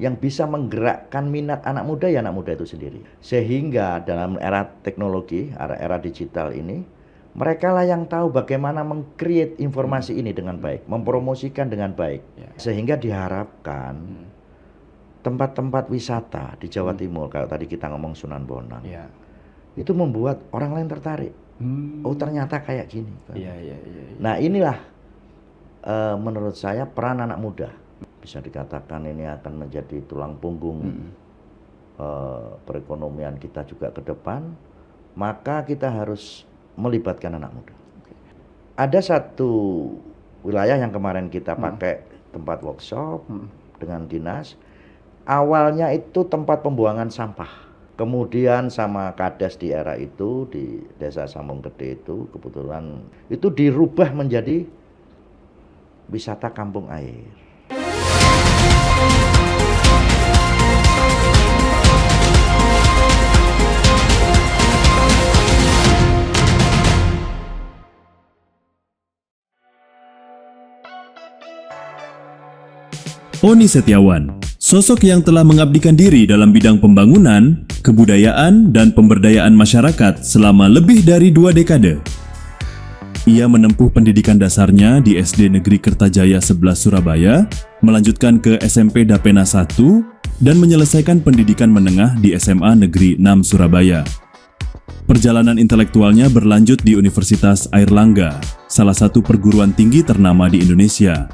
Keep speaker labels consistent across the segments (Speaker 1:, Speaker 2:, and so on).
Speaker 1: yang bisa menggerakkan minat anak muda ya anak muda itu sendiri. Sehingga dalam era teknologi, era digital ini, mereka lah yang tahu bagaimana meng-create informasi ini dengan baik, mempromosikan dengan baik. Sehingga diharapkan tempat-tempat wisata di Jawa Timur, kalau tadi kita ngomong Sunan Bonang, itu membuat orang lain tertarik. Oh ternyata kayak gini. Nah inilah menurut saya peran anak muda. Bisa dikatakan ini akan menjadi tulang punggung perekonomian kita juga ke depan. Maka kita harus melibatkan anak muda. Ada satu wilayah yang kemarin kita pakai tempat workshop dengan dinas. Awalnya itu tempat pembuangan sampah. Kemudian sama Kades di era itu, di Desa Sambung Gede itu, kebetulan itu dirubah menjadi wisata kampung air.
Speaker 2: Oni Setiawan, sosok yang telah mengabdikan diri dalam bidang pembangunan, kebudayaan, dan pemberdayaan masyarakat selama lebih dari 2 dekade. Ia menempuh pendidikan dasarnya di SD Negeri Kertajaya 11 Surabaya, melanjutkan ke SMP Dapena 1, dan menyelesaikan pendidikan menengah di SMA Negeri 6 Surabaya. Perjalanan intelektualnya berlanjut di Universitas Airlangga, salah satu perguruan tinggi ternama di Indonesia.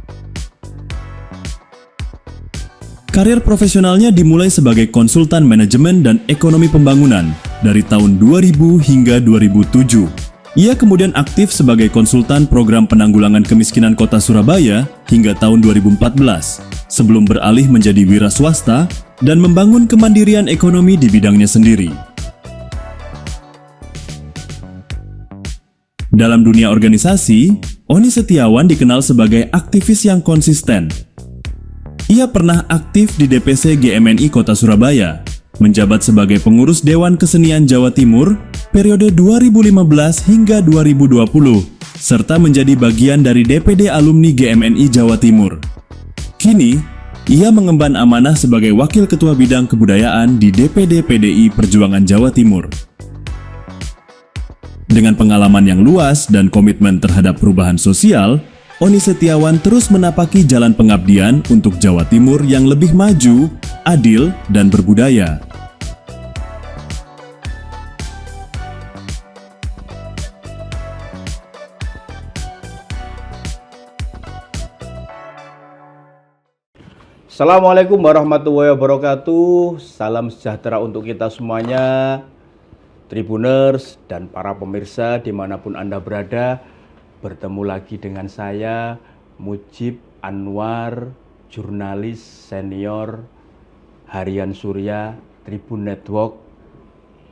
Speaker 2: Karir profesionalnya dimulai sebagai konsultan manajemen dan ekonomi pembangunan dari tahun 2000 hingga 2007. Ia kemudian aktif sebagai konsultan program penanggulangan kemiskinan Kota Surabaya hingga tahun 2014, sebelum beralih menjadi wira swasta dan membangun kemandirian ekonomi di bidangnya sendiri. Dalam dunia organisasi, Oni Setiawan dikenal sebagai aktivis yang konsisten. Ia pernah aktif di DPC GMNI Kota Surabaya, menjabat sebagai pengurus Dewan Kesenian Jawa Timur periode 2015 hingga 2020, serta menjadi bagian dari DPD Alumni GMNI Jawa Timur. Kini, ia mengemban amanah sebagai Wakil Ketua Bidang Kebudayaan di DPD PDI Perjuangan Jawa Timur. Dengan pengalaman yang luas dan komitmen terhadap perubahan sosial, Oni Setiawan terus menapaki jalan pengabdian untuk Jawa Timur yang lebih maju, adil, dan berbudaya.
Speaker 3: Assalamualaikum warahmatullahi wabarakatuh. Salam sejahtera untuk kita semuanya, Tribuners dan para pemirsa dimanapun Anda berada. Bertemu lagi dengan saya, Mujib Anwar, jurnalis senior Harian Surya Tribun Network,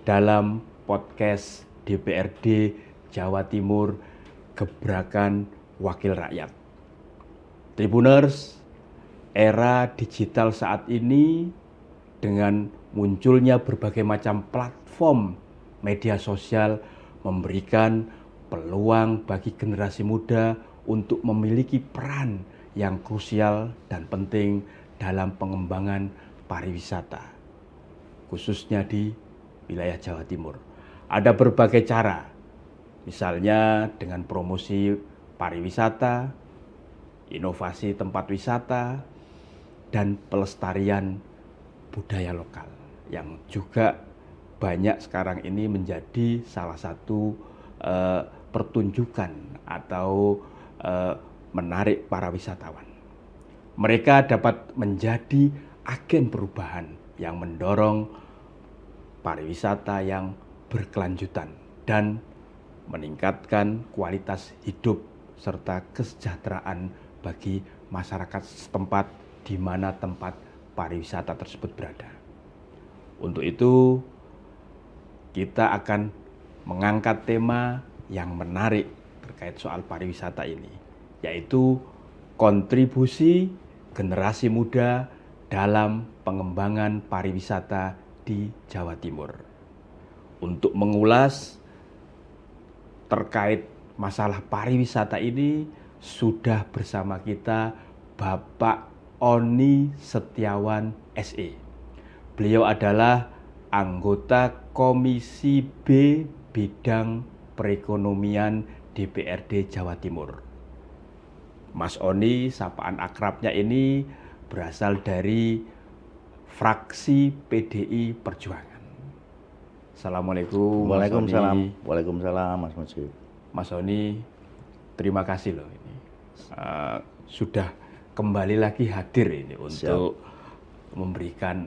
Speaker 3: dalam podcast DPRD Jawa Timur, Gebrakan Wakil Rakyat. Tribuners, era digital saat ini dengan munculnya berbagai macam platform media sosial memberikan peluang bagi generasi muda untuk memiliki peran yang krusial dan penting dalam pengembangan pariwisata, khususnya di wilayah Jawa Timur. Ada berbagai cara, misalnya dengan promosi pariwisata, inovasi tempat wisata, dan pelestarian budaya lokal yang juga banyak sekarang ini menjadi salah satu pertunjukan atau menarik para wisatawan. Mereka dapat menjadi agen perubahan yang mendorong pariwisata yang berkelanjutan dan meningkatkan kualitas hidup serta kesejahteraan bagi masyarakat setempat di mana tempat pariwisata tersebut berada. Untuk itu, kita akan mengangkat tema yang menarik terkait soal pariwisata ini, yaitu kontribusi generasi muda dalam pengembangan pariwisata di Jawa Timur. Untuk mengulas terkait masalah pariwisata ini, sudah bersama kita Bapak Oni Setiawan SE. Beliau adalah anggota Komisi B Bidang Perekonomian DPRD Jawa Timur. Mas Oni, sapaan akrabnya ini berasal dari fraksi PDI Perjuangan. Assalamualaikum.
Speaker 1: Waalaikumsalam.
Speaker 3: Mas Oni.
Speaker 1: Waalaikumsalam Mas Mujib.
Speaker 3: Mas Oni, terima kasih loh ini. Sudah kembali lagi hadir ini untuk memberikan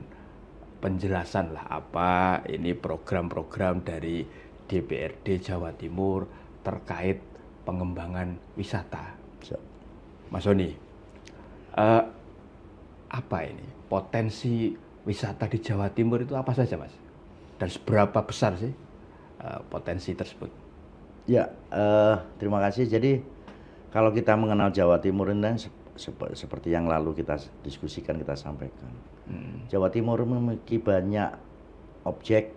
Speaker 3: penjelasan lah apa ini program-program dari DPRD Jawa Timur terkait pengembangan wisata.
Speaker 1: Siap.
Speaker 3: Mas Oni, apa ini potensi wisata di Jawa Timur itu apa saja, Mas? Dan seberapa besar sih potensi tersebut?
Speaker 1: Ya, terima kasih. Jadi kalau kita mengenal Jawa Timur ini seperti yang lalu kita diskusikan, kita sampaikan. Jawa Timur memiliki banyak objek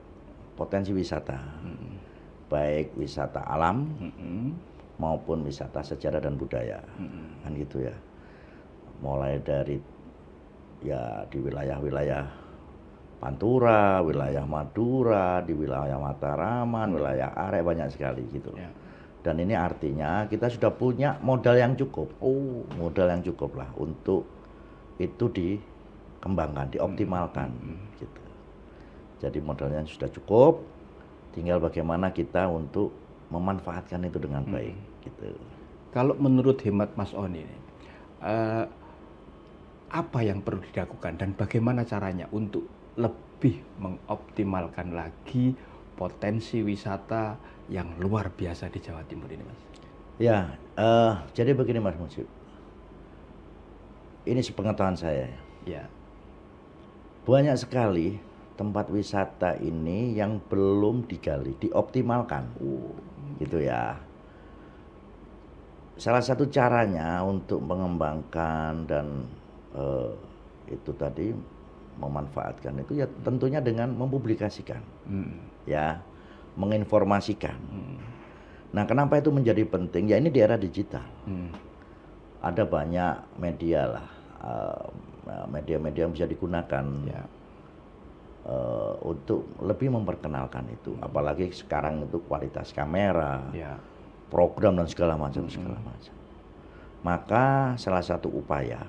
Speaker 1: potensi wisata, baik wisata alam maupun wisata sejarah dan budaya, kan gitu ya. Mulai dari ya di wilayah-wilayah Pantura, wilayah Madura, di wilayah Mataraman, wilayah Arek, banyak sekali gitu.
Speaker 3: Ya.
Speaker 1: Dan ini artinya kita sudah punya modal yang cukup. Modal yang cukup lah untuk itu dikembangkan, dioptimalkan gitu. Jadi modalnya sudah cukup, tinggal bagaimana kita untuk memanfaatkan itu dengan baik gitu.
Speaker 3: Kalau menurut hemat Mas Oni ini, apa yang perlu dilakukan dan bagaimana caranya untuk lebih mengoptimalkan lagi potensi wisata yang luar biasa di Jawa Timur ini, Mas?
Speaker 1: Ya, jadi begini Mas Mujib. Ini sepengetahuan saya.
Speaker 3: Ya.
Speaker 1: Banyak sekali tempat wisata ini yang belum digali, dioptimalkan. Gitu ya. Salah satu caranya untuk mengembangkan dan itu tadi memanfaatkan itu ya tentunya dengan mempublikasikan, ya, menginformasikan. Nah, kenapa itu menjadi penting? Ya ini di era digital. Ada banyak media lah, media-media yang bisa digunakan untuk lebih memperkenalkan itu. Apalagi sekarang itu kualitas kamera, program dan segala macam. Maka salah satu upaya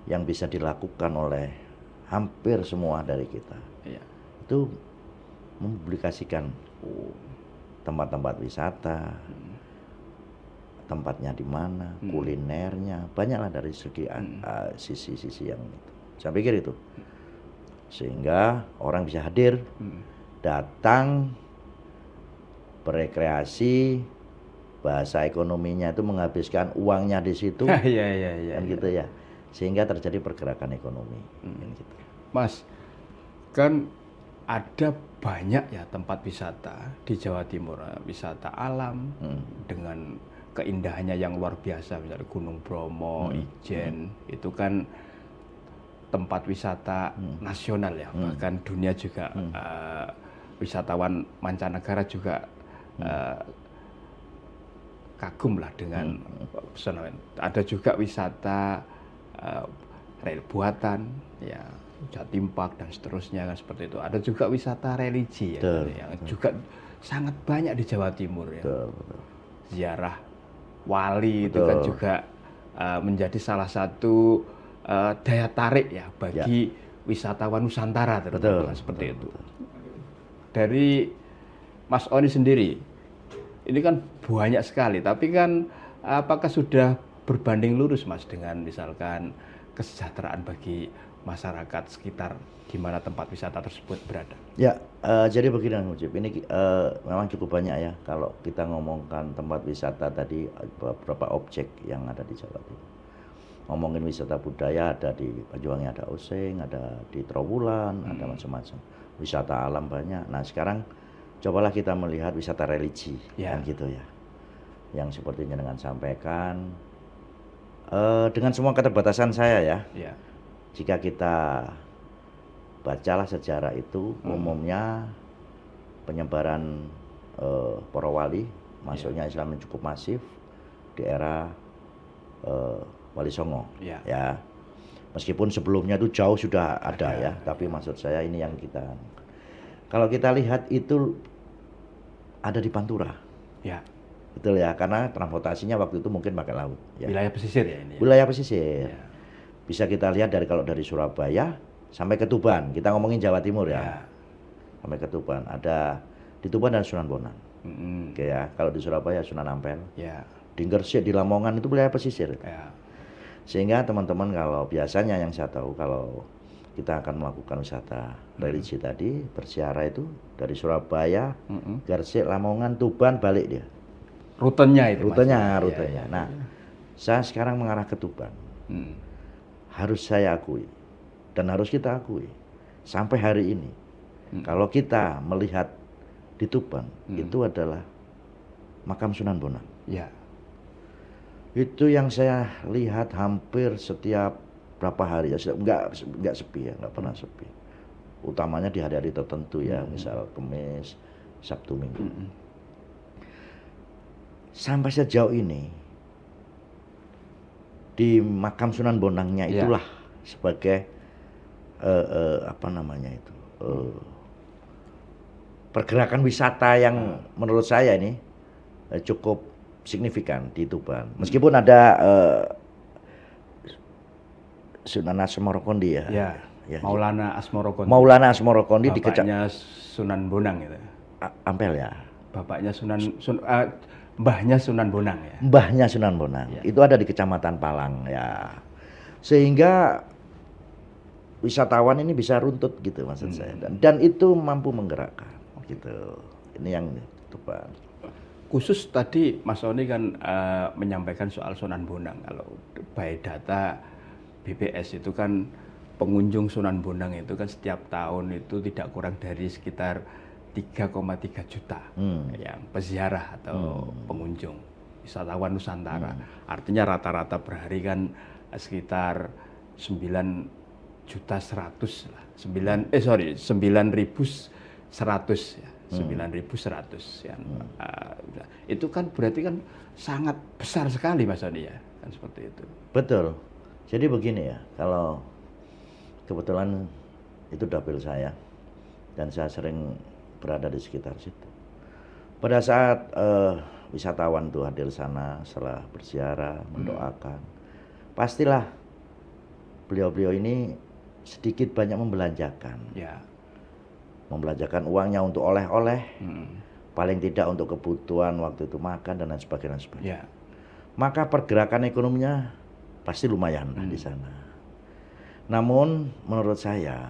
Speaker 1: yang bisa dilakukan oleh hampir semua dari kita itu mempublikasikan tempat-tempat wisata, tempatnya di mana, kulinernya, banyaklah dari segi sisi-sisi yang itu. Saya pikir itu, sehingga orang bisa hadir, datang, berekreasi, bahasa ekonominya itu menghabiskan uangnya di situ, kan gitu ya, sehingga terjadi pergerakan ekonomi. Gitu.
Speaker 3: Mas, kan ada banyak ya tempat wisata di Jawa Timur, wisata alam dengan keindahannya yang luar biasa, misalnya Gunung Bromo, Ijen, itu kan tempat wisata nasional ya, bahkan dunia juga, wisatawan mancanegara juga kagum lah dengan pesona. Ada juga wisata rel buatan, ya, Jatim Park dan seterusnya kan seperti itu. Ada juga wisata religi ya, yang juga sangat banyak di Jawa Timur ya. Ziarah wali itu kan juga menjadi salah satu daya tarik ya bagi wisatawan Nusantara terutama seperti itu. Dari Mas Oni sendiri, ini kan banyak sekali, tapi kan apakah sudah berbanding lurus Mas dengan misalkan kesejahteraan bagi masyarakat sekitar di mana tempat wisata tersebut berada? Ya,
Speaker 1: jadi begini Mas Mujib, ini memang cukup banyak ya kalau kita ngomongkan tempat wisata tadi, beberapa objek yang ada di Jawa Timur. Ngomongin wisata budaya, ada di Banyuwangi, ada Osing, ada di Trowulan, ada macam-macam. Wisata alam banyak. Nah sekarang cobalah kita melihat wisata religi, kan gitu ya. Yang seperti yang dengan sampaikan, dengan semua keterbatasan saya ya. Jika kita bacalah sejarah itu, umumnya penyebaran para wali, masuknya Islam yang cukup masif di era Wali Songo, ya. Meskipun sebelumnya itu jauh sudah ada ya, tapi maksud saya ini yang kita, kalau kita lihat itu ada di Pantura.
Speaker 3: Ya.
Speaker 1: Betul ya, karena transportasinya waktu itu mungkin pakai laut. Ya.
Speaker 3: Wilayah pesisir ya ini.
Speaker 1: Wilayah pesisir.
Speaker 3: Ya.
Speaker 1: Bisa kita lihat kalau dari Surabaya sampai ke Tuban. Kita ngomongin Jawa Timur ya.
Speaker 3: Ya.
Speaker 1: Sampai ke Tuban. Ada di Tuban dan Sunan Bonang. Oke ya. Kalau di Surabaya Sunan Ampel.
Speaker 3: Ya.
Speaker 1: Di Gresik, di Lamongan itu wilayah pesisir.
Speaker 3: Ya.
Speaker 1: Sehingga teman-teman kalau biasanya yang saya tahu kalau kita akan melakukan wisata religi tadi berziarah itu dari Surabaya, Gresik, Lamongan, Tuban balik dia.
Speaker 3: Rutenya itu.
Speaker 1: Rutenya.
Speaker 3: Ya.
Speaker 1: Nah, saya sekarang mengarah ke Tuban. Harus saya akui dan harus kita akui sampai hari ini kalau kita melihat di Tuban itu adalah makam Sunan Bonang.
Speaker 3: Ya.
Speaker 1: Itu yang saya lihat hampir setiap berapa hari ya, nggak sepi ya, nggak pernah sepi. Utamanya di hari-hari tertentu ya, misal Kamis, Sabtu, Minggu. Sampai sejauh ini di makam Sunan Bonangnya itulah sebagai apa namanya itu pergerakan wisata yang menurut saya ini cukup signifikan di Tuban. Meskipun ada Sunan Asmorokondi ya.
Speaker 3: Ya. Maulana Asmorokondi.
Speaker 1: Maulana Asmorokondi di
Speaker 3: bapaknya Sunan Bonang itu.
Speaker 1: Ampel ya.
Speaker 3: Bapaknya mbahnya Sunan Bonang ya.
Speaker 1: Mbahnya Sunan Bonang. Ya. Itu ada di Kecamatan Palang ya. Sehingga wisatawan ini bisa runtut gitu maksud saya. Dan itu mampu menggerakkan gitu. Ini yang Tuban.
Speaker 3: Khusus tadi Mas Sony kan menyampaikan soal Sunan Bonang. Kalau by data BPS itu kan pengunjung Sunan Bonang itu kan setiap tahun itu tidak kurang dari sekitar 3,3 juta yang peziarah atau pengunjung wisatawan Nusantara. Artinya rata-rata per hari kan sekitar 9.100.000 lah. 9.100 ya. 9.100 ya. Itu kan berarti kan sangat besar sekali Mas Sony ya. Kan seperti itu.
Speaker 1: Betul. Jadi begini ya, kalau kebetulan itu dapil saya dan saya sering berada di sekitar situ. Pada saat wisatawan tuh hadir sana setelah berziarah, mendoakan, pastilah beliau-beliau ini sedikit banyak membelanjakan.
Speaker 3: Ya.
Speaker 1: Membelanjakan uangnya untuk oleh-oleh, paling tidak untuk kebutuhan waktu itu makan dan lain sebagainya.
Speaker 3: Ya.
Speaker 1: Maka pergerakan ekonominya pasti lumayan di sana. Namun menurut saya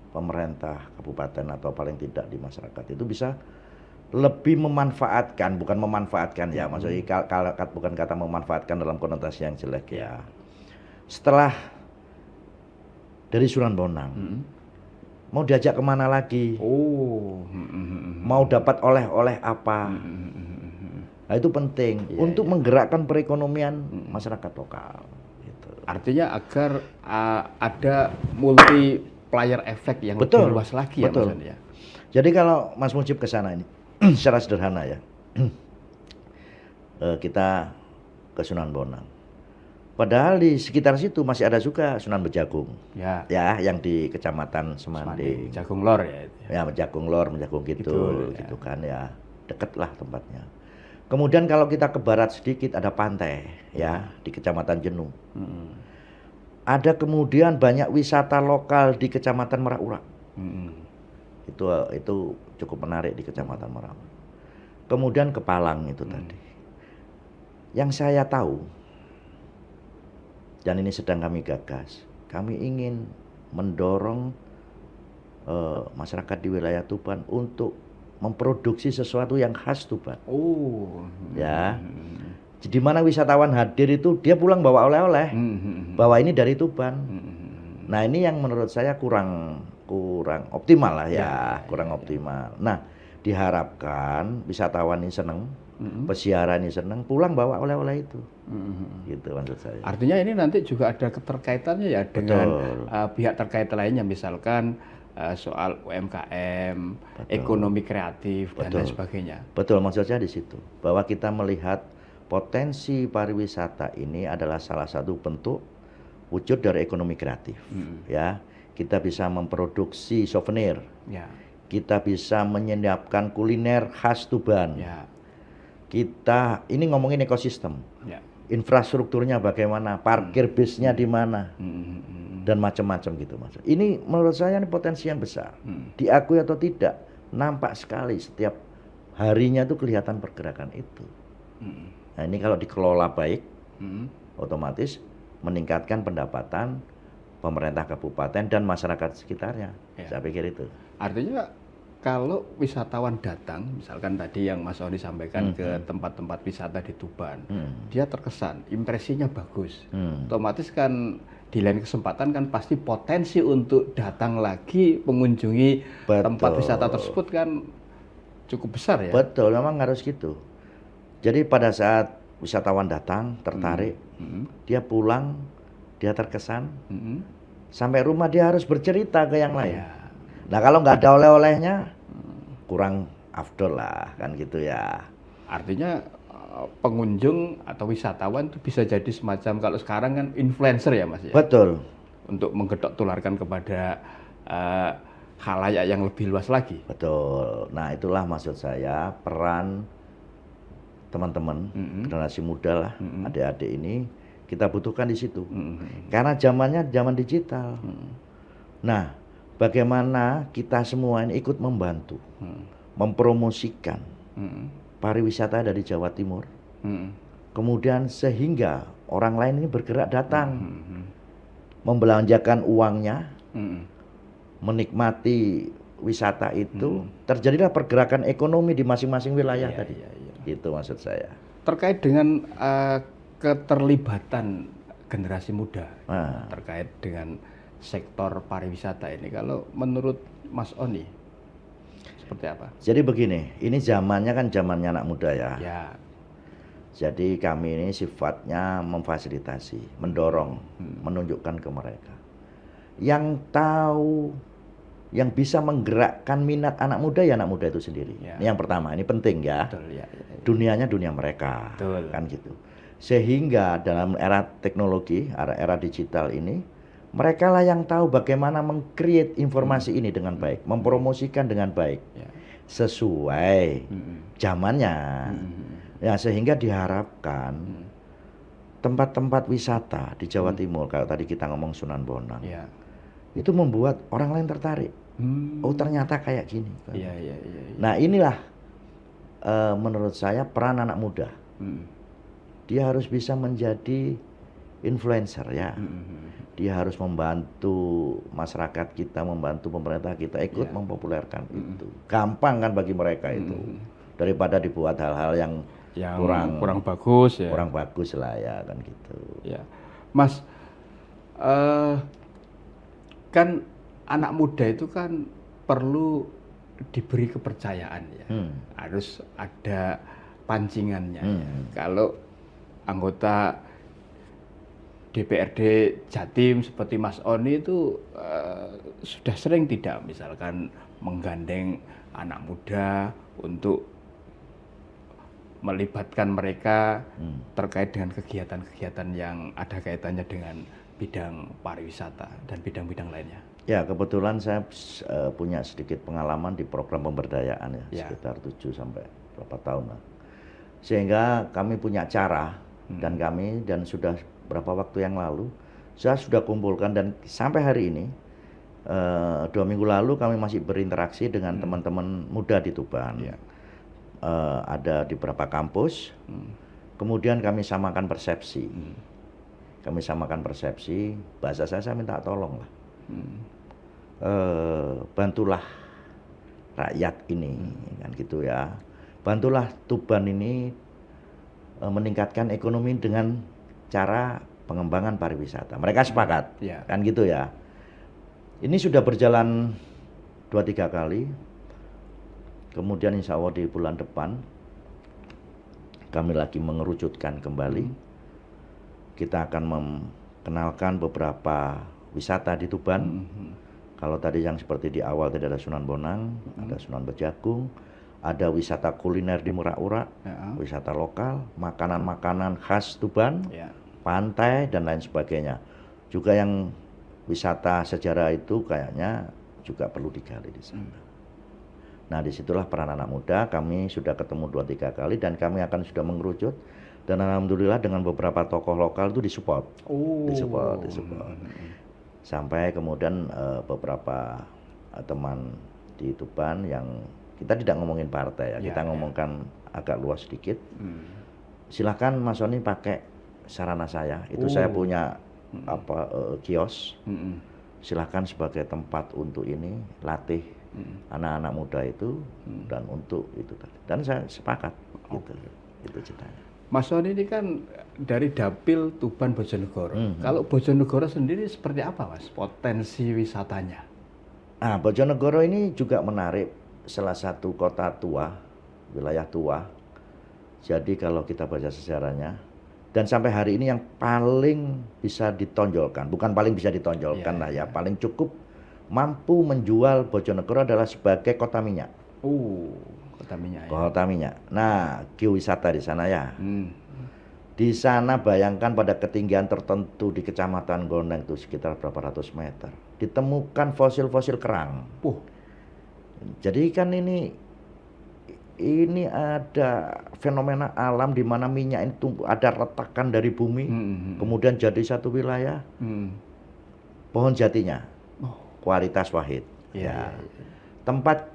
Speaker 1: pemerintah kabupaten atau paling tidak di masyarakat itu bisa lebih memanfaatkan, bukan memanfaatkan ya, maksudnya bukan kata memanfaatkan dalam konotasi yang jelek ya. Setelah dari Sunan Bonang, mau diajak kemana lagi? Mau dapat oleh-oleh apa? Nah, itu penting untuk menggerakkan perekonomian masyarakat lokal. Gitu.
Speaker 3: Artinya agar ada multiplier effect yang lebih luas lagi ya Mas Sony ya.
Speaker 1: Jadi kalau Mas Mujib ke sana ini secara sederhana ya, kita ke Sunan Bonang. Padahal di sekitar situ masih ada juga Sunan Bejagung, ya yang di Kecamatan Semanding.
Speaker 3: Jagung Lor ya.
Speaker 1: Ya, Jagung Lor, Jagung Kidul, gitu kan ya, deket lah tempatnya. Kemudian kalau kita ke barat sedikit ada pantai, ya di Kecamatan Jenuh. Ada kemudian banyak wisata lokal di Kecamatan Merak Urak. Itu cukup menarik di Kecamatan Merak. Kemudian ke Palang itu tadi. Yang saya tahu, dan ini sedang kami gagas, kami ingin mendorong masyarakat di wilayah Tuban untuk memproduksi sesuatu yang khas Tuban. Ya. Di mana wisatawan hadir itu dia pulang bawa oleh-oleh, bawa ini dari Tuban. Nah ini yang menurut saya kurang optimal lah ya, kurang optimal. Nah diharapkan wisatawan ini seneng, peziarah ini seneng, pulang bawa oleh-oleh itu. Gitu maksud saya.
Speaker 3: Artinya ini nanti juga ada keterkaitannya ya dengan pihak terkait lainnya, misalkan soal UMKM, ekonomi kreatif dan lain sebagainya.
Speaker 1: Betul, maksud saya di situ bahwa kita melihat potensi pariwisata ini adalah salah satu bentuk wujud dari ekonomi kreatif. Ya, kita bisa memproduksi souvenir,
Speaker 3: Ya.
Speaker 1: kita bisa menyiapkan kuliner khas Tuban.
Speaker 3: Ya.
Speaker 1: Kita ini ngomongin ekosistem,
Speaker 3: Ya.
Speaker 1: infrastrukturnya bagaimana, parkir bisnya di mana, dan macam-macam gitu Mas. Ini menurut saya ini potensi yang besar. Diakui atau tidak, nampak sekali setiap harinya tuh kelihatan pergerakan itu. Nah ini kalau dikelola baik, otomatis meningkatkan pendapatan pemerintah kabupaten dan masyarakat sekitarnya.
Speaker 3: Ya.
Speaker 1: Saya pikir itu.
Speaker 3: Artinya kalau wisatawan datang, misalkan tadi yang Mas Oni sampaikan ke tempat-tempat wisata di Tuban, dia terkesan, impresinya bagus. Otomatis kan di lain kesempatan kan pasti potensi untuk datang lagi mengunjungi tempat wisata tersebut kan cukup besar ya.
Speaker 1: Betul, memang harus gitu. Jadi pada saat wisatawan datang, tertarik, dia pulang, dia terkesan, sampai rumah dia harus bercerita ke yang lain.
Speaker 3: Ya.
Speaker 1: Nah kalau nggak ada oleh-olehnya, kurang afdol lah, kan gitu ya.
Speaker 3: Artinya pengunjung atau wisatawan itu bisa jadi semacam, kalau sekarang kan influencer ya Mas ya.
Speaker 1: Betul.
Speaker 3: Untuk menggedok tularkan kepada khalayak yang lebih luas lagi.
Speaker 1: Betul. Nah itulah maksud saya peran teman-teman generasi muda lah, adik-adik ini kita butuhkan di situ. Karena zamannya zaman digital. Nah, bagaimana kita semua ini ikut membantu, mempromosikan pariwisata dari Jawa Timur. Kemudian sehingga orang lain ini bergerak datang, membelanjakan uangnya, menikmati wisata itu, terjadilah pergerakan ekonomi di masing-masing wilayah tadi. Itu maksud saya.
Speaker 3: Terkait dengan keterlibatan generasi muda terkait dengan sektor pariwisata ini, kalau menurut Mas Oni seperti apa?
Speaker 1: Jadi begini, ini zamannya kan zamannya anak muda ya.
Speaker 3: Ya.
Speaker 1: Jadi kami ini sifatnya memfasilitasi, mendorong, menunjukkan ke mereka. Yang tahu, yang bisa menggerakkan minat anak muda ya anak muda itu sendiri.
Speaker 3: Ya.
Speaker 1: Ini yang pertama, ini penting ya.
Speaker 3: Betul, ya.
Speaker 1: Dunianya dunia mereka,
Speaker 3: Betul.
Speaker 1: kan gitu. Sehingga dalam era teknologi, era digital ini, mereka lah yang tahu bagaimana meng-create informasi ini dengan baik, mempromosikan dengan baik, sesuai zamannya. Ya, sehingga diharapkan tempat-tempat wisata di Jawa Timur, kalau tadi kita ngomong Sunan Bonang,
Speaker 3: Ya.
Speaker 1: itu membuat orang lain tertarik. Oh ternyata kayak gini.
Speaker 3: Iya.
Speaker 1: Nah inilah menurut saya peran anak muda. Dia harus bisa menjadi influencer ya. Dia harus membantu masyarakat kita, membantu pemerintah kita ikut mempopulerkan itu. Gampang kan bagi mereka itu. Daripada dibuat hal-hal yang kurang
Speaker 3: bagus ya.
Speaker 1: Kurang bagus lah ya kan gitu.
Speaker 3: Ya. Mas, kan anak muda itu kan perlu diberi kepercayaan ya. Harus ada pancingannya. Ya. Kalau anggota DPRD Jatim seperti Mas Oni itu sudah sering tidak misalkan menggandeng anak muda untuk melibatkan mereka terkait dengan kegiatan-kegiatan yang ada kaitannya dengan bidang pariwisata dan bidang-bidang lainnya.
Speaker 1: Ya kebetulan saya punya sedikit pengalaman di program pemberdayaan ya. Sekitar 7 sampai berapa tahun lah. Sehingga kami punya cara dan sudah berapa waktu yang lalu saya sudah kumpulkan dan sampai hari ini 2 minggu lalu kami masih berinteraksi dengan teman-teman muda di Tuban. Ada di beberapa kampus. Kemudian kami samakan persepsi. Kami samakan persepsi. Bahasa saya minta tolong lah. Bantulah rakyat ini, kan gitu ya. Bantulah Tuban ini meningkatkan ekonomi dengan cara pengembangan pariwisata. Mereka sepakat, kan gitu ya. Ini sudah berjalan 2-3 kali. Kemudian insya Allah di bulan depan kami lagi mengerucutkan kembali. Kita akan mengenalkan beberapa wisata di Tuban. Kalau tadi yang seperti di awal tadi ada Sunan Bonang, ada Sunan Bejagung, ada wisata kuliner di Murak-Urak, wisata lokal, makanan-makanan khas Tuban, pantai dan lain sebagainya. Juga yang wisata sejarah itu kayaknya juga perlu digali di sana. Nah, disitulah peran anak muda. Kami sudah ketemu 2-3 kali dan kami akan sudah mengerucut. Dan alhamdulillah dengan beberapa tokoh lokal itu disupport. Disupport. Sampai kemudian beberapa teman di Tuban yang kita tidak ngomongin partai ya, kita ngomongkan agak luas sedikit. Silahkan Mas Soni pakai sarana saya. Itu saya punya kios. Silahkan sebagai tempat untuk ini latih anak-anak muda itu dan untuk itu tadi. Dan saya sepakat gitu. Itu ceritanya.
Speaker 3: Mas Soni ini kan dari Dapil Tuban Bojonegoro. Kalau Bojonegoro sendiri seperti apa, Mas? Potensi wisatanya?
Speaker 1: Nah, Bojonegoro ini juga menarik, salah satu kota tua, wilayah tua. Jadi kalau kita baca sejarahnya, dan sampai hari ini yang paling bisa ditonjolkan, bukan paling bisa ditonjolkan lah ya, paling cukup mampu menjual Bojonegoro adalah sebagai kota minyak.
Speaker 3: Kota minyak. Ya.
Speaker 1: Kota minyak. Nah, geowisata di sana ya. Di sana bayangkan pada ketinggian tertentu di Kecamatan Gondeng itu sekitar berapa ratus meter, ditemukan fosil-fosil kerang. Jadi kan ini ada fenomena alam di mana minyak ini tumbuh, ada retakan dari bumi, kemudian jadi satu wilayah. Pohon jatinya, kualitas wahid. Tempat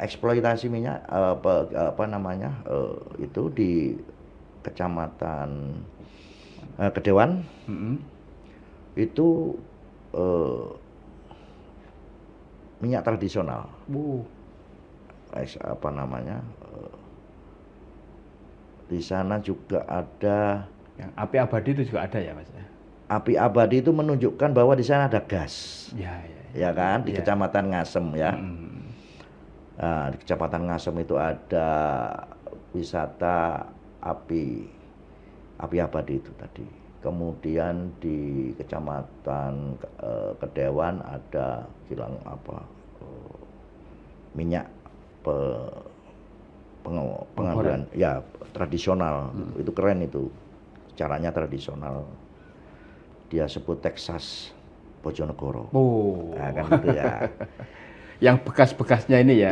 Speaker 1: eksploitasi minyak itu di Kecamatan Kedewan itu minyak tradisional. Di sana juga ada
Speaker 3: yang api abadi itu juga ada ya, Mas?
Speaker 1: Api abadi itu menunjukkan bahwa di sana ada gas. Ya kan, di Kecamatan Ngasem ya. Nah, di Kecamatan Ngasem itu ada wisata api abadi itu tadi. Kemudian di Kecamatan Kedewan ada kilang minyak pengambilan ya tradisional. Itu keren itu, caranya tradisional. Dia sebut Texas Bojonegoro. Nah, kan gitu ya.
Speaker 3: Yang bekas-bekasnya ini ya?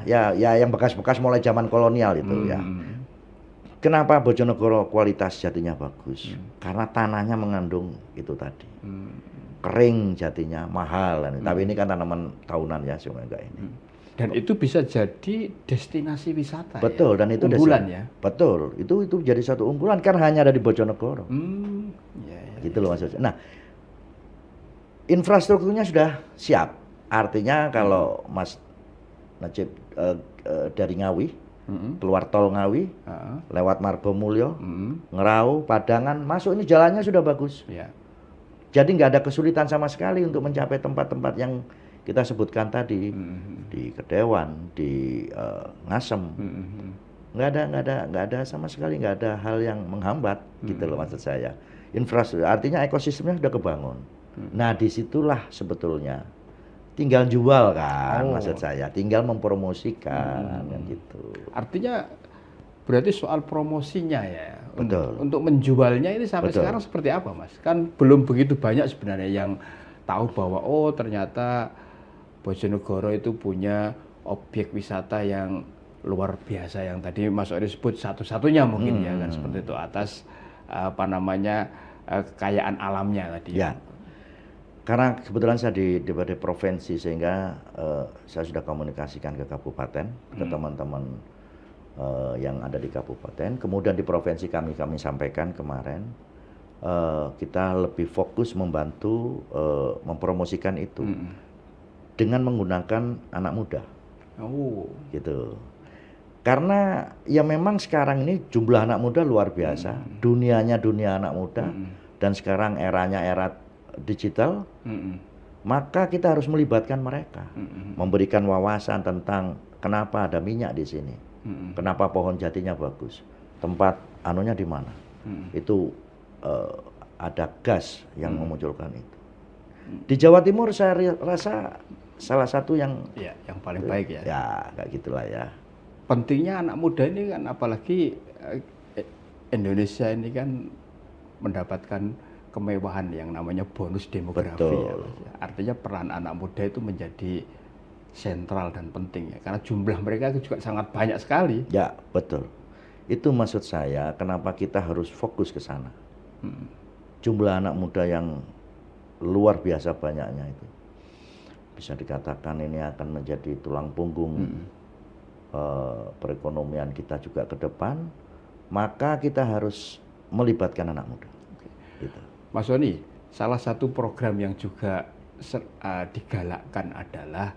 Speaker 1: Ya, yang bekas-bekas mulai zaman kolonial itu ya. Kenapa Bojonegoro kualitas jatinya bagus? Karena tanahnya mengandung itu tadi. Kering jatinya, mahal. Tapi ini kan tanaman tahunan ya, cuma enggak ini.
Speaker 3: Dan itu bisa jadi destinasi wisata.
Speaker 1: Betul,
Speaker 3: ya?
Speaker 1: Dan itu
Speaker 3: unggulan ya.
Speaker 1: Betul, itu jadi satu unggulan kan hanya ada di Bojonegoro. Gitu loh maksudnya. Nah, infrastrukturnya sudah siap. Artinya kalau Mas Najib dari Ngawi, keluar tol Ngawi, lewat Margomulyo, Ngerau, Padangan, masuk ini jalannya sudah bagus. Jadi nggak ada kesulitan sama sekali untuk mencapai tempat-tempat yang kita sebutkan tadi, di Kedewan, di Ngasem, nggak ada sama sekali, nggak ada hal yang menghambat, gitu loh maksud saya. Infrastruktur, artinya ekosistemnya sudah kebangun. Nah, disitulah sebetulnya tinggal jual kan, maksud saya, tinggal mempromosikan, kan gitu.
Speaker 3: Artinya berarti soal promosinya ya,
Speaker 1: Betul.
Speaker 3: Untuk menjualnya ini sampai sekarang seperti apa, Mas? Kan belum begitu banyak sebenarnya yang tahu bahwa ternyata Bojonegoro itu punya objek wisata yang luar biasa yang tadi Mas Ori sebut satu-satunya mungkin ya kan seperti itu atas kekayaan alamnya tadi.
Speaker 1: Ya. Karena kebetulan saya di provinsi sehingga saya sudah komunikasikan ke kabupaten, ke teman-teman yang ada di kabupaten. Kemudian di provinsi kami sampaikan kemarin kita lebih fokus membantu mempromosikan itu dengan menggunakan anak muda. Gitu. Karena ya memang sekarang ini jumlah anak muda luar biasa, dunianya dunia anak muda, dan sekarang eranya era digital, maka kita harus melibatkan mereka, memberikan wawasan tentang kenapa ada minyak di sini, kenapa pohon jatinya bagus, tempat anunya di mana, itu ada gas yang memunculkan itu. Di Jawa Timur saya rasa salah satu yang
Speaker 3: paling baik ya.
Speaker 1: Ya, kayak gitulah ya.
Speaker 3: Pentingnya anak muda ini kan, apalagi Indonesia ini kan mendapatkan kemewahan yang namanya bonus demografi ya,
Speaker 1: Betul.
Speaker 3: Mas, ya. Artinya peran anak muda itu menjadi sentral dan penting ya, karena jumlah mereka itu juga sangat banyak sekali.
Speaker 1: Ya, betul. Itu maksud saya kenapa kita harus fokus ke sana. Jumlah anak muda yang luar biasa banyaknya itu. Bisa dikatakan ini akan menjadi tulang punggung perekonomian kita juga ke depan. Maka kita harus melibatkan anak muda. Gitu.
Speaker 3: Mas Soni, salah satu program yang juga digalakkan adalah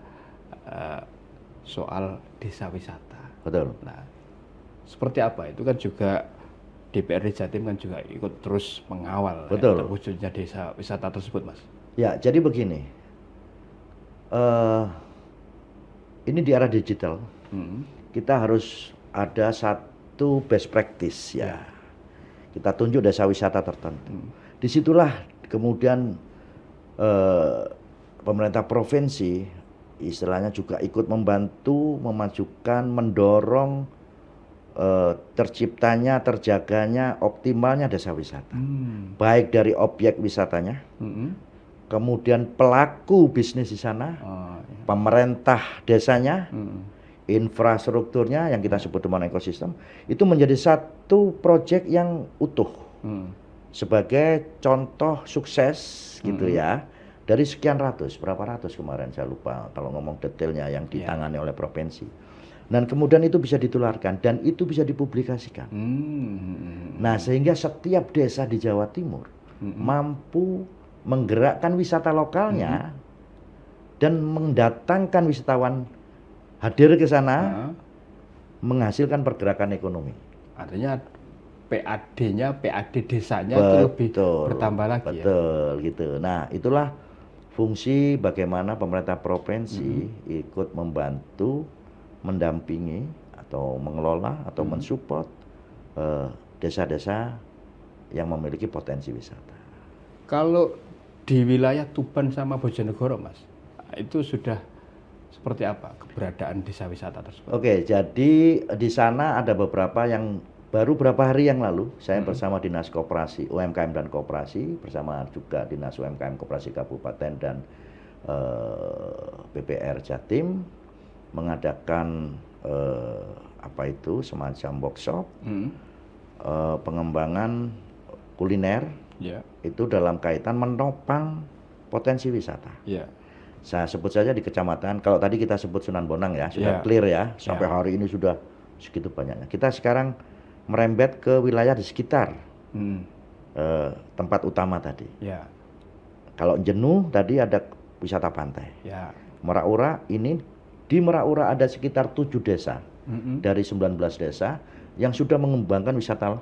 Speaker 3: soal desa wisata.
Speaker 1: Betul.
Speaker 3: Nah, seperti apa? Itu kan juga DPRD Jatim kan juga ikut terus mengawal
Speaker 1: Betul.
Speaker 3: terwujudnya desa wisata tersebut, Mas.
Speaker 1: Ya, jadi begini. Ini di era digital, kita harus ada satu best practice ya. Kita tunjuk desa wisata tertentu. Disitulah kemudian pemerintah provinsi istilahnya juga ikut membantu, memajukan, mendorong terciptanya, terjaganya, optimalnya desa wisata. Baik dari objek wisatanya, kemudian pelaku bisnis di sana, pemerintah desanya, infrastrukturnya yang kita sebut dengan ekosistem, itu menjadi satu proyek yang utuh. Sebagai contoh sukses gitu ya. Dari sekian ratus, berapa ratus kemarin saya lupa kalau ngomong detailnya yang ditangani oleh provinsi. Dan kemudian itu bisa ditularkan dan itu bisa dipublikasikan. Nah, sehingga setiap desa di Jawa Timur mampu menggerakkan wisata lokalnya dan mendatangkan wisatawan hadir ke sana, menghasilkan pergerakan ekonomi.
Speaker 3: Artinya PAD-nya, PAD desanya itu lebih bertambah lagi.
Speaker 1: Betul, gitu. Nah, itulah fungsi bagaimana pemerintah provinsi ikut membantu, mendampingi atau mengelola atau mensupport desa-desa yang memiliki potensi wisata.
Speaker 3: Kalau di wilayah Tuban sama Bojonegoro, Mas, itu sudah seperti apa keberadaan desa wisata tersebut?
Speaker 1: Oke, jadi di sana ada beberapa yang baru beberapa hari yang lalu saya bersama Dinas Koperasi, UMKM dan Koperasi, bersama juga Dinas UMKM Koperasi Kabupaten dan BPR Jatim mengadakan semacam workshop pengembangan kuliner itu dalam kaitan menopang potensi wisata. Saya sebut saja di kecamatan, kalau tadi kita sebut Sunan Bonang ya, sudah clear ya, sampai hari ini sudah segitu banyaknya. Kita sekarang merembet ke wilayah di sekitar tempat utama tadi. Kalau Jenuh tadi ada wisata pantai. Merak-Ura ini, di Merak-Ura ada sekitar 7 desa dari 19 desa yang sudah mengembangkan wisata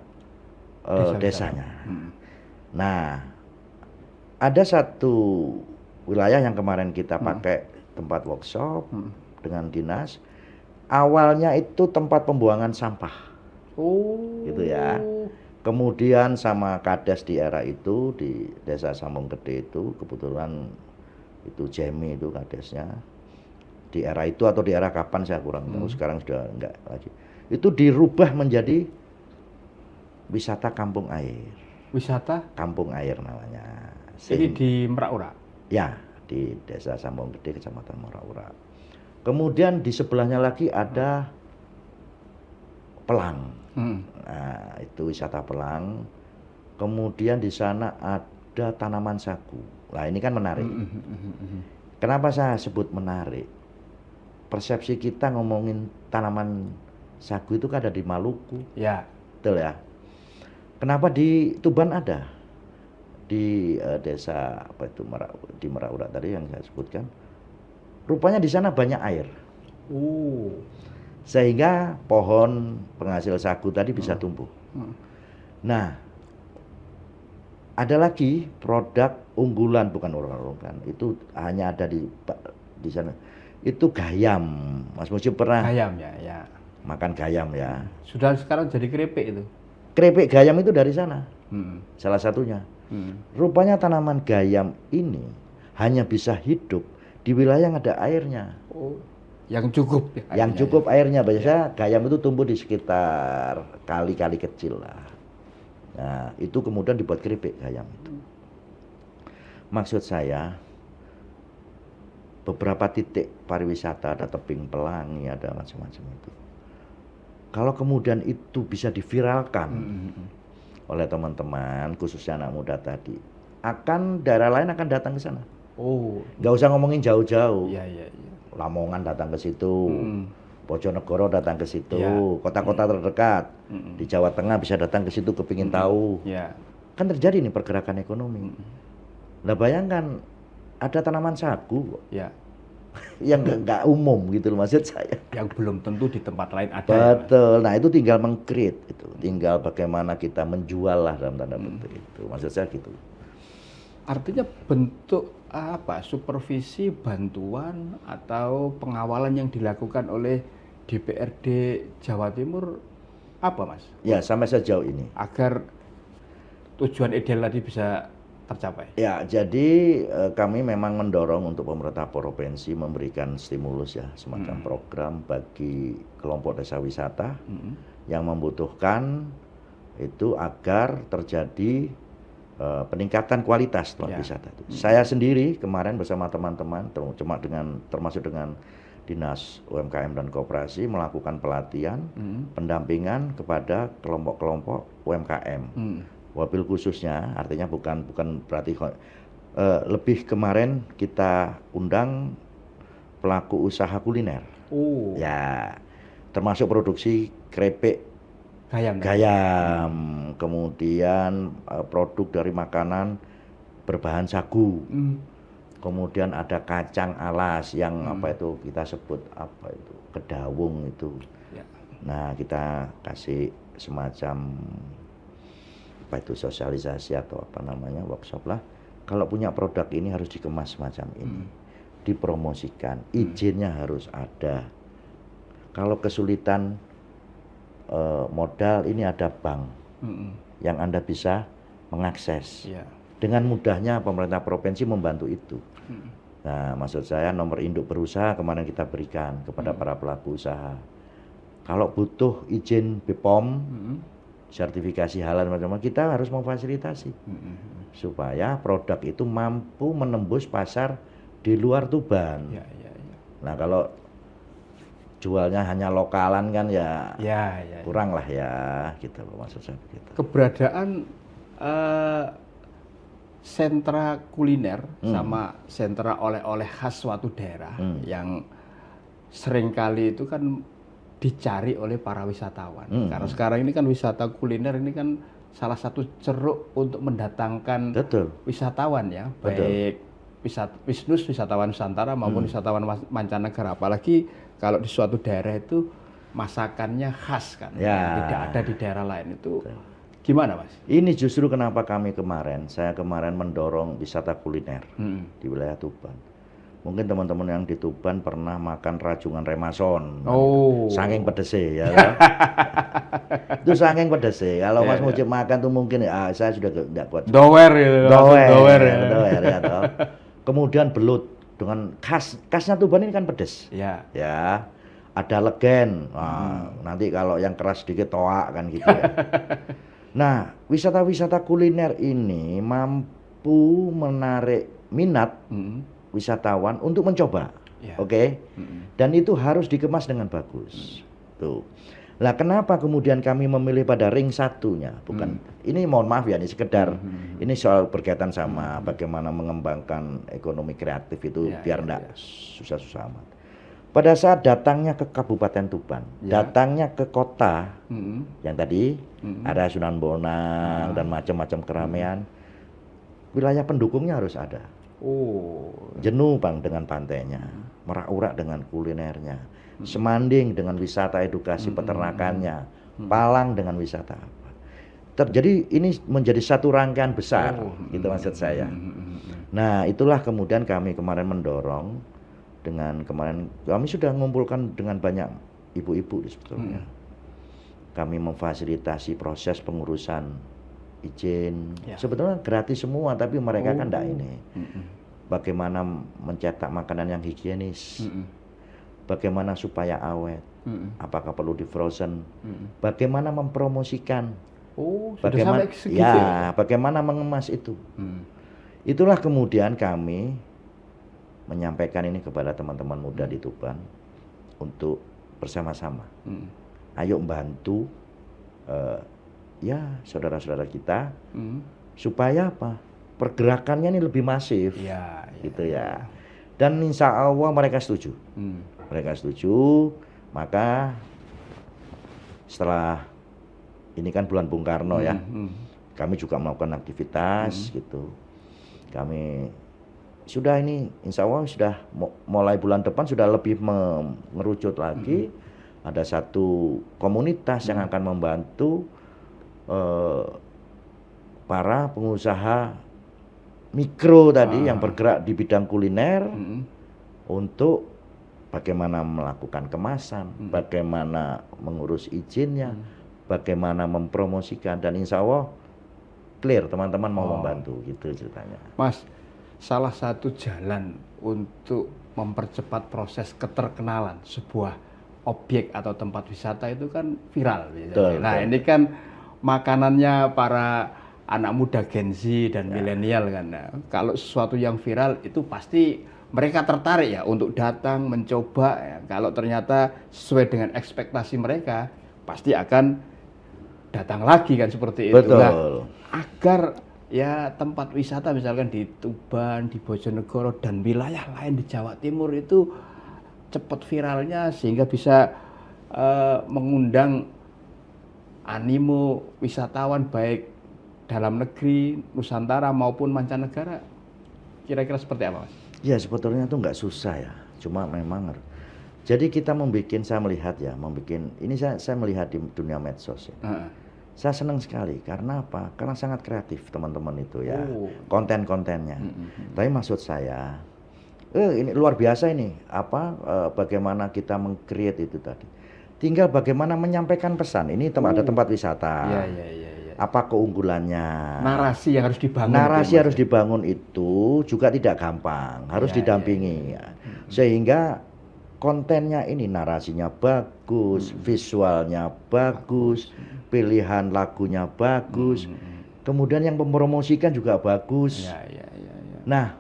Speaker 1: desanya. Nah, ada satu wilayah yang kemarin kita pakai tempat workshop dengan dinas. Awalnya itu tempat pembuangan sampah. Gitu ya. Kemudian sama Kades di era itu di Desa Sambung Gede itu kebetulan itu Jemi itu Kadesnya. Di era itu atau di era kapan saya kurang tahu, sekarang sudah enggak lagi. Itu dirubah menjadi wisata kampung air.
Speaker 3: Wisata
Speaker 1: kampung air namanya.
Speaker 3: Ini di Merak-Ura.
Speaker 1: Ya, di Desa Sambung Gede, Kecamatan Merak-Ura. Kemudian di sebelahnya lagi ada Pelang. Nah, itu wisata Pelang. Kemudian di sana ada tanaman sagu. Nah, ini kan menarik. Kenapa saya sebut menarik? Persepsi kita ngomongin tanaman sagu itu kan ada di Maluku. Betul ya. Kenapa di Tuban ada? Di desa di Merak-Ura tadi yang saya sebutkan. Rupanya di sana banyak air. Sehingga pohon penghasil sagu tadi bisa tumbuh. Nah, ada lagi produk unggulan, bukan orang-orang, itu hanya ada di sana. Itu gayam. Mas Mujib pernah
Speaker 3: Gayam ya.
Speaker 1: makan gayam ya.
Speaker 3: Sudah sekarang jadi keripik itu.
Speaker 1: Keripik gayam itu dari sana. Salah satunya. Rupanya tanaman gayam ini hanya bisa hidup di wilayah yang ada airnya.
Speaker 3: Yang cukup ya,
Speaker 1: yang cukup airnya. Biasanya gayam itu tumbuh di sekitar kali-kali kecil lah. Nah, itu kemudian dibuat keripik gayam itu. Maksud saya beberapa titik pariwisata, ada Tebing Pelangi, ada macam-macam itu. Kalau kemudian itu bisa diviralkan oleh teman-teman, khususnya anak muda tadi, akan daerah lain akan datang ke sana.
Speaker 3: Oh,
Speaker 1: Nggak usah ngomongin jauh-jauh.
Speaker 3: iya iya iya.
Speaker 1: Lamongan datang ke situ, Bojonegoro datang ke situ,
Speaker 3: Iya.
Speaker 1: kota-kota terdekat di Jawa Tengah bisa datang ke situ kepingin tahu.
Speaker 3: Ya.
Speaker 1: Kan terjadi nih pergerakan ekonomi. Lah bayangkan ada tanaman sagu
Speaker 3: Ya.
Speaker 1: yang nggak umum gitu loh maksud saya.
Speaker 3: Yang belum tentu di tempat lain ada. Ya, Mas?
Speaker 1: Betul. Nah itu tinggal meng-create itu, tinggal bagaimana kita menjual lah dalam tanda petik itu. Maksud saya gitu.
Speaker 3: Artinya bentuk apa? Supervisi, bantuan atau pengawalan yang dilakukan oleh DPRD Jawa Timur apa, Mas?
Speaker 1: Ya sampai sejauh ini.
Speaker 3: Agar tujuan ideal tadi bisa tercapai.
Speaker 1: Ya, jadi kami memang mendorong untuk pemerintah provinsi memberikan stimulus ya, semacam program bagi kelompok desa wisata yang membutuhkan itu agar terjadi peningkatan kualitas tempat wisata itu. Saya sendiri kemarin bersama teman-teman, termasuk dengan Dinas UMKM dan Koperasi melakukan pelatihan, pendampingan kepada kelompok-kelompok UMKM. Wabil khususnya, artinya bukan berarti lebih kemarin kita undang pelaku usaha kuliner.
Speaker 3: Oh.
Speaker 1: Ya, termasuk produksi keripik gayam, kemudian produk dari makanan berbahan sagu. Kemudian ada kacang alas yang apa itu kita sebut apa itu kedawung itu.
Speaker 3: Ya.
Speaker 1: Nah, kita kasih semacam apa itu sosialisasi atau apa namanya workshop lah. Kalau punya produk ini harus dikemas semacam ini, dipromosikan, izinnya harus ada. Kalau kesulitan modal, ini ada bank yang Anda bisa mengakses.
Speaker 3: Ya.
Speaker 1: Dengan mudahnya pemerintah provinsi membantu itu. Nah, maksud saya nomor induk berusaha kemarin kita berikan kepada para pelaku usaha. Kalau butuh izin BPOM, sertifikasi halal macam-macam, kita harus memfasilitasi supaya produk itu mampu menembus pasar di luar Tuban.
Speaker 3: Ya, ya, ya.
Speaker 1: Nah, kalau jualnya hanya lokalan kan ya, kurang lah ya, gitu loh maksud saya begitu.
Speaker 3: Keberadaan sentra kuliner sama sentra oleh-oleh khas suatu daerah yang seringkali itu kan dicari oleh para wisatawan. Karena sekarang ini kan wisata kuliner ini kan salah satu ceruk untuk mendatangkan wisatawan ya, baik wisatawan Nusantara maupun wisatawan mancanegara. Apalagi kalau di suatu daerah itu masakannya khas kan, yang tidak ada di daerah lain itu. Gimana, Mas?
Speaker 1: Ini justru kenapa saya kemarin mendorong wisata kuliner di wilayah Tuban. Mungkin teman-teman yang di Tuban pernah makan rajungan remason.
Speaker 3: Oh.
Speaker 1: Saking pedesnya ya. Itu saking pedesnya. Kalau Mas Mujib makan tuh mungkin saya sudah nggak kuat.
Speaker 3: Dower ya.
Speaker 1: Dower ya. Kemudian belut dengan khasnya Tuban ini kan pedes.
Speaker 3: Ya.
Speaker 1: Ya. Ada legen. Nah, nanti kalau yang keras sedikit toak kan gitu ya. Nah, wisata-wisata kuliner ini mampu menarik minat wisatawan untuk mencoba, oke? Dan itu harus dikemas dengan bagus. Tuh. Lah kenapa kemudian kami memilih pada ring satunya? Bukan, ini mohon maaf ya, ini sekedar, ini soal berkaitan sama bagaimana mengembangkan ekonomi kreatif itu biar enggak susah-susah amat. Pada saat datangnya ke Kabupaten Tuban, datangnya ke kota, yang tadi ada Sunan Bonang dan macam-macam keramaian, wilayah pendukungnya harus ada. Jenuh Bang dengan pantainya, Merak-Urak dengan kulinernya, Semanding dengan wisata edukasi peternakannya, Palang dengan wisata apa. Jadi ini menjadi satu rangkaian besar, gitu maksud saya. Nah, itulah kemudian kami kemarin mendorong kami sudah mengumpulkan dengan banyak ibu-ibu sebetulnya. Kami memfasilitasi proses pengurusan izin. Sebetulnya gratis semua, tapi mereka kan enggak ini. Bagaimana mencetak makanan yang higienis? Bagaimana supaya awet? Apakah perlu di frozen? Bagaimana mempromosikan?
Speaker 3: Bagaimana
Speaker 1: bagaimana mengemas itu? Itulah kemudian kami menyampaikan ini kepada teman-teman muda di Tuban untuk bersama-sama. Ayo bantu ya saudara-saudara kita supaya apa? Pergerakannya ini lebih masif.
Speaker 3: Ya,
Speaker 1: Gitu ya. Dan insya Allah mereka setuju. Mereka setuju, maka setelah ini kan bulan Bung Karno ya, kami juga melakukan aktivitas gitu. Kami sudah ini insya Allah sudah mulai bulan depan sudah lebih mengerucut lagi. Ada satu komunitas yang akan membantu para pengusaha mikro tadi yang bergerak di bidang kuliner untuk bagaimana melakukan kemasan, bagaimana mengurus izinnya, bagaimana mempromosikan, dan insya Allah clear teman-teman mau membantu gitu ceritanya.
Speaker 3: Mas, salah satu jalan untuk mempercepat proses keterkenalan sebuah objek atau tempat wisata itu kan viral.
Speaker 1: Betul,
Speaker 3: nah
Speaker 1: betul.
Speaker 3: ini kan makanannya para anak muda Gen Z dan milenial kan. Nah, kalau sesuatu yang viral itu pasti mereka tertarik ya untuk datang mencoba ya. Kalau ternyata sesuai dengan ekspektasi mereka pasti akan datang lagi kan seperti itu.
Speaker 1: Betul.
Speaker 3: Nah, agar ya tempat wisata misalkan di Tuban, di Bojonegoro dan wilayah lain di Jawa Timur itu cepat viralnya sehingga bisa mengundang animo wisatawan baik dalam negeri, Nusantara maupun mancanegara. Kira-kira seperti apa, Mas?
Speaker 1: Ya sebetulnya itu nggak susah ya, cuma memang jadi kita saya melihat ya, ini saya melihat di dunia medsos ya. Saya senang sekali karena apa? Karena sangat kreatif teman-teman itu ya, konten-kontennya. Tapi maksud saya, ini luar biasa ini, bagaimana kita meng-create itu tadi. Tinggal bagaimana menyampaikan pesan. Ini ada tempat wisata.
Speaker 3: Iya.
Speaker 1: Apa keunggulannya?
Speaker 3: Narasi yang harus dibangun.
Speaker 1: Narasi harus dibangun itu juga tidak gampang, harus didampingi. Ya. Sehingga kontennya ini narasinya bagus, visualnya bagus, pilihan lagunya bagus, kemudian yang mempromosikan juga bagus.
Speaker 3: Ya.
Speaker 1: Nah,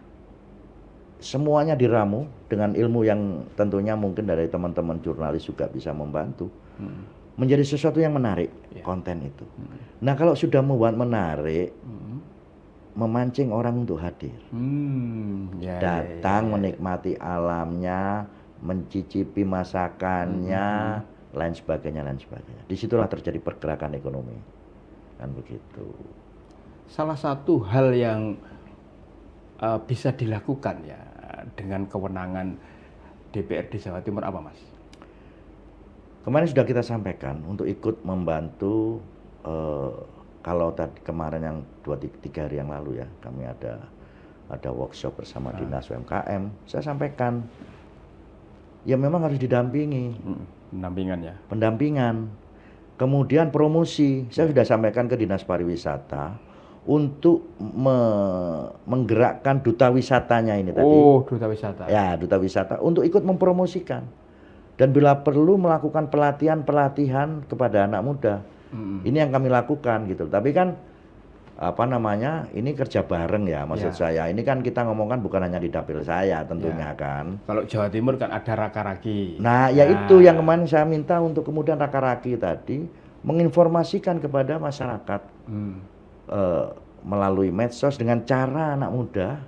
Speaker 1: semuanya diramu dengan ilmu yang tentunya mungkin dari teman-teman jurnalis juga bisa membantu. Menjadi sesuatu yang menarik konten itu. Nah kalau sudah membuat menarik, memancing orang untuk hadir, datang menikmati alamnya, mencicipi masakannya, lain sebagainya. Disitulah terjadi pergerakan ekonomi, kan begitu.
Speaker 3: Salah satu hal yang bisa dilakukan ya dengan kewenangan DPRD Jawa Timur apa, Mas?
Speaker 1: Kemarin sudah kita sampaikan untuk ikut membantu, kalau tadi kemarin yang 2-3 hari yang lalu ya, kami ada workshop bersama Dinas UMKM, saya sampaikan, ya memang harus didampingi. Pendampingan. Kemudian promosi, saya sudah sampaikan ke Dinas Pariwisata untuk menggerakkan duta wisatanya ini tadi.
Speaker 3: Duta wisata.
Speaker 1: Ya, duta wisata untuk ikut mempromosikan. Dan bila perlu melakukan pelatihan kepada anak muda. Ini yang kami lakukan gitu. Tapi kan ini kerja bareng ya maksud saya. Ini kan kita ngomongkan bukan hanya di dapil saya tentunya kan.
Speaker 3: Kalau Jawa Timur kan ada Raka-Raki.
Speaker 1: Nah, ya itu yang kemarin saya minta untuk kemudian Raka-Raki tadi menginformasikan kepada masyarakat melalui medsos dengan cara anak muda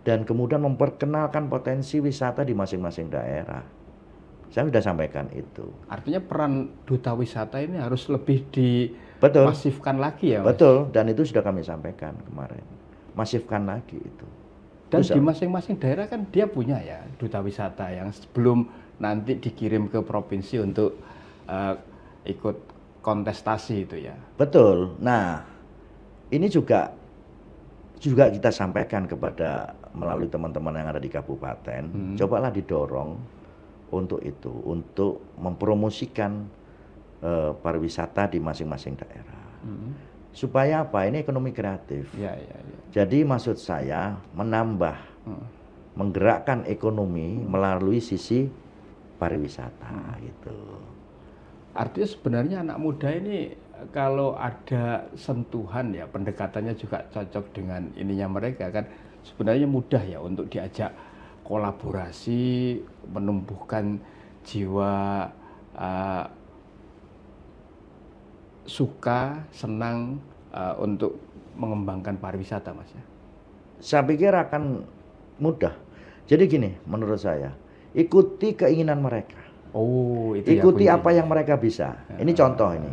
Speaker 1: dan kemudian memperkenalkan potensi wisata di masing-masing daerah. Saya sudah sampaikan itu.
Speaker 3: Artinya peran duta wisata ini harus lebih dimasifkan lagi ya, Mas?
Speaker 1: Betul, dan itu sudah kami sampaikan kemarin. Masifkan lagi itu.
Speaker 3: Dan di masing-masing daerah kan dia punya ya duta wisata yang sebelum nanti dikirim ke provinsi untuk ikut kontestasi itu ya.
Speaker 1: Betul. Nah, ini juga kita sampaikan kepada melalui teman-teman yang ada di kabupaten. Cobalah didorong untuk itu, untuk mempromosikan pariwisata di masing-masing daerah. Supaya apa? Ini ekonomi kreatif.
Speaker 3: Ya.
Speaker 1: Jadi maksud saya menggerakkan ekonomi melalui sisi pariwisata gitu.
Speaker 3: Artinya sebenarnya anak muda ini kalau ada sentuhan ya pendekatannya juga cocok dengan ininya mereka kan sebenarnya mudah ya untuk diajak kolaborasi, menumbuhkan jiwa suka, senang untuk mengembangkan pariwisata, Mas ya.
Speaker 1: Saya pikir akan mudah. Jadi gini, menurut saya, ikuti keinginan mereka.
Speaker 3: Oh, itu
Speaker 1: Ikuti
Speaker 3: ya
Speaker 1: apa yang mereka bisa. Ini contoh ini.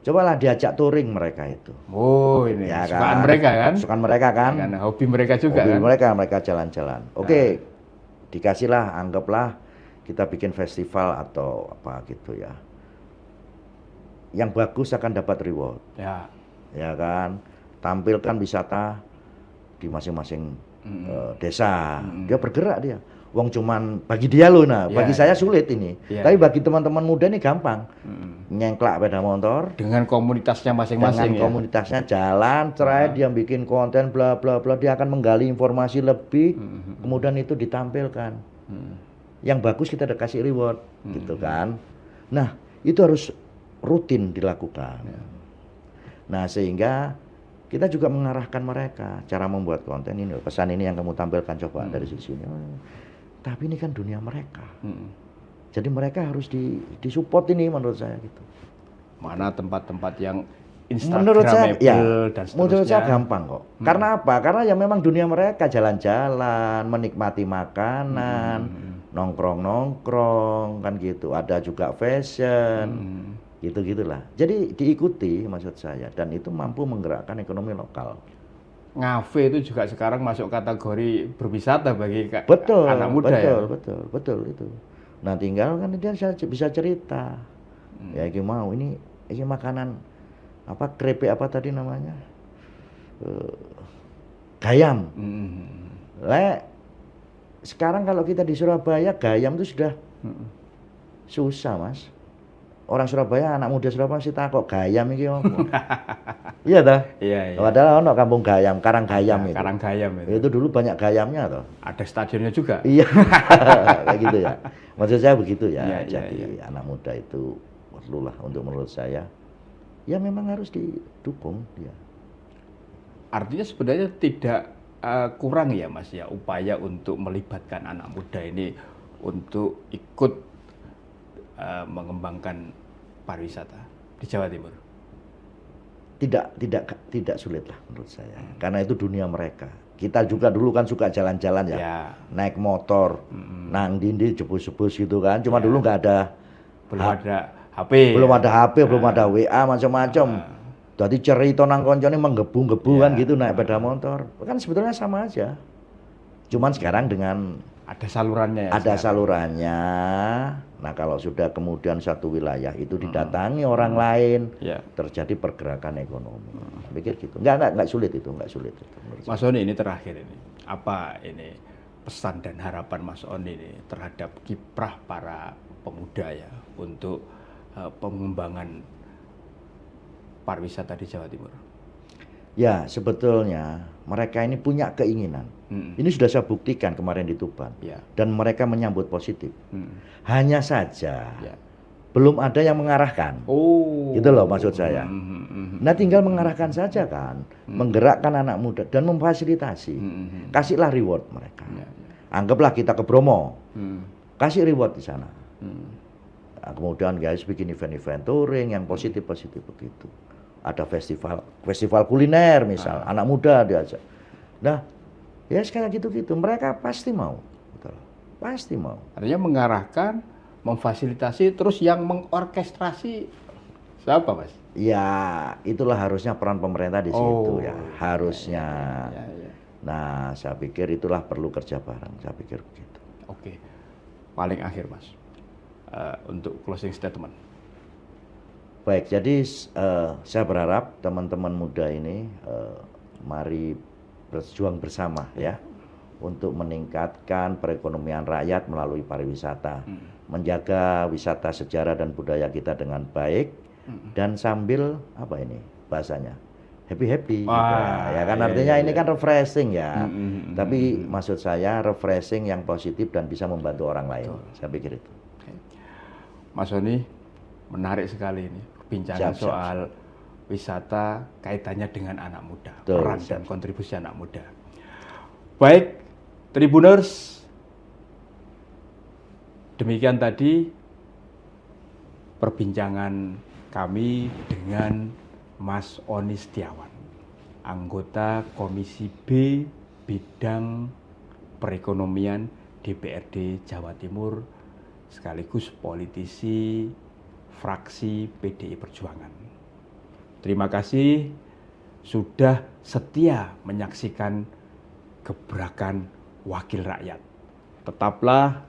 Speaker 1: Cobalah diajak touring mereka itu.
Speaker 3: Oh, ini
Speaker 1: Ya
Speaker 3: kesukaan
Speaker 1: kan?
Speaker 3: mereka kan?
Speaker 1: Kesukaan mereka kan?
Speaker 3: Karena hobi mereka juga
Speaker 1: Hobi
Speaker 3: kan?
Speaker 1: mereka jalan-jalan. Oke, dikasihlah, anggaplah kita bikin festival atau apa gitu ya. Yang bagus akan dapat reward.
Speaker 3: Ya.
Speaker 1: Ya kan? Tampilkan wisata di masing-masing desa. Dia bergerak dia. Wong cuman bagi dia loh, nah bagi saya sulit ini. Tapi bagi teman-teman muda ini gampang. Nyengklak sepeda motor.
Speaker 3: Dengan komunitasnya masing-masing
Speaker 1: Dengan komunitasnya jalan, cerai, dia bikin konten, bla bla bla. Dia akan menggali informasi lebih, kemudian itu ditampilkan. Yang bagus kita ada kasih reward, gitu kan. Nah, itu harus rutin dilakukan. Nah, sehingga kita juga mengarahkan mereka cara membuat konten ini. Pesan ini yang kamu tampilkan coba dari sisi ini. Tapi ini kan dunia mereka. Jadi mereka harus disupport ini menurut saya gitu.
Speaker 3: Mana tempat-tempat yang
Speaker 1: Menurut saya,
Speaker 3: Instagramable
Speaker 1: ya,
Speaker 3: dan seterusnya.
Speaker 1: menurut saya gampang kok. Karena apa? Karena ya memang dunia mereka jalan-jalan, menikmati makanan, nongkrong-nongkrong kan gitu. Ada juga fashion, gitu-gitulah. Jadi diikuti maksud saya, dan itu mampu menggerakkan ekonomi lokal.
Speaker 3: Ngafe itu juga sekarang masuk kategori berwisata bagi
Speaker 1: Betul,
Speaker 3: anak muda ya.
Speaker 1: betul itu. Nah tinggal kan dia bisa cerita. Ya ini mau ini makanan apa krepek apa tadi namanya gayam. Sekarang kalau kita di Surabaya gayam itu sudah susah Mas. Orang Surabaya, anak muda Surabaya masih takut gayam iki opo. Iya dah.
Speaker 3: Iya.
Speaker 1: Padahal ono kampung gayam, Karanggayam itu.
Speaker 3: Karanggayam itu.
Speaker 1: Itu dulu banyak gayamnya toh.
Speaker 3: Ada stadionnya juga.
Speaker 1: Iya. Kayak gitu ya. Maksud saya begitu ya.
Speaker 3: Iya,
Speaker 1: Jadi anak muda itu perlulah untuk menurut saya. Ya memang harus didukung dia.
Speaker 3: Artinya sebenarnya tidak kurang ya Mas ya upaya untuk melibatkan anak muda ini untuk ikut mengembangkan pariwisata di Jawa Timur.
Speaker 1: Tidak sulit lah menurut saya. Karena itu dunia mereka. Kita juga dulu kan suka jalan-jalan ya. Naik motor, nang dindi jebus-jebus gitu kan. Cuma dulu nggak ada
Speaker 3: belum ada HP.
Speaker 1: Belum ada WA macam-macam. Jadi cerita nang koncone menggebu-gebu kan gitu naik sepeda motor. Kan sebetulnya sama aja. Cuman sekarang dengan
Speaker 3: ada salurannya ya.
Speaker 1: Ada salurannya. Nah, kalau sudah kemudian satu wilayah itu didatangi orang lain, terjadi pergerakan ekonomi. Pikir gitu. Enggak sulit itu.
Speaker 3: Mas Oni ini terakhir ini. Apa ini pesan dan harapan Mas Oni ini terhadap kiprah para pemuda ya untuk pengembangan pariwisata di Jawa Timur?
Speaker 1: Ya, sebetulnya mereka ini punya keinginan. Ini sudah saya buktikan kemarin di Tuban. Dan mereka menyambut positif. Hanya saja belum ada yang mengarahkan. Gitu loh maksud saya. Nah, tinggal mengarahkan saja kan. Menggerakkan anak muda dan memfasilitasi. Kasihlah reward mereka. Anggaplah kita ke Bromo. Kasih reward di sana. Nah, kemudian guys bikin event-event touring yang positif-positif begitu. Ada festival kuliner misal, anak muda diajak. Nah, ya kayak gitu-gitu, mereka pasti mau. Betul. Pasti mau.
Speaker 3: Artinya mengarahkan, memfasilitasi, terus yang mengorkestrasi siapa Mas?
Speaker 1: Ya, itulah harusnya peran pemerintah di situ ya, harusnya. Nah, saya pikir itulah perlu kerja bareng, saya pikir begitu.
Speaker 3: Oke, paling akhir Mas, untuk closing statement.
Speaker 1: Baik, jadi saya berharap teman-teman muda ini mari berjuang bersama ya untuk meningkatkan perekonomian rakyat melalui pariwisata, menjaga wisata sejarah dan budaya kita dengan baik dan sambil apa ini bahasanya happy gitu. Ya kan artinya ini kan refreshing ya, tapi maksud saya refreshing yang positif dan bisa membantu orang lain. Saya pikir itu.
Speaker 3: Mas Oni, menarik sekali ini perbincangan
Speaker 1: Siap.
Speaker 3: soal wisata kaitannya dengan anak muda,
Speaker 1: Betul,
Speaker 3: peran
Speaker 1: siap.
Speaker 3: dan kontribusi anak muda. Baik, Tribuners, demikian tadi perbincangan kami dengan Mas Oni Setiawan, anggota Komisi B Bidang Perekonomian DPRD Jawa Timur, sekaligus politisi fraksi PDI Perjuangan. Terima kasih sudah setia menyaksikan gebrakan wakil rakyat. Tetaplah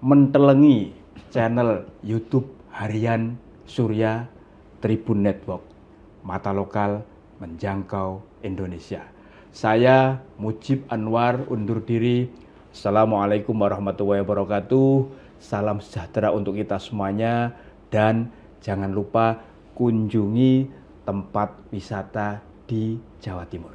Speaker 3: mentelengi channel YouTube harian Surya Tribun Network, mata lokal menjangkau Indonesia. Saya Mujib Anwar undur diri. Assalamualaikum warahmatullahi wabarakatuh. Salam sejahtera untuk kita semuanya, dan jangan lupa kunjungi tempat wisata di Jawa Timur.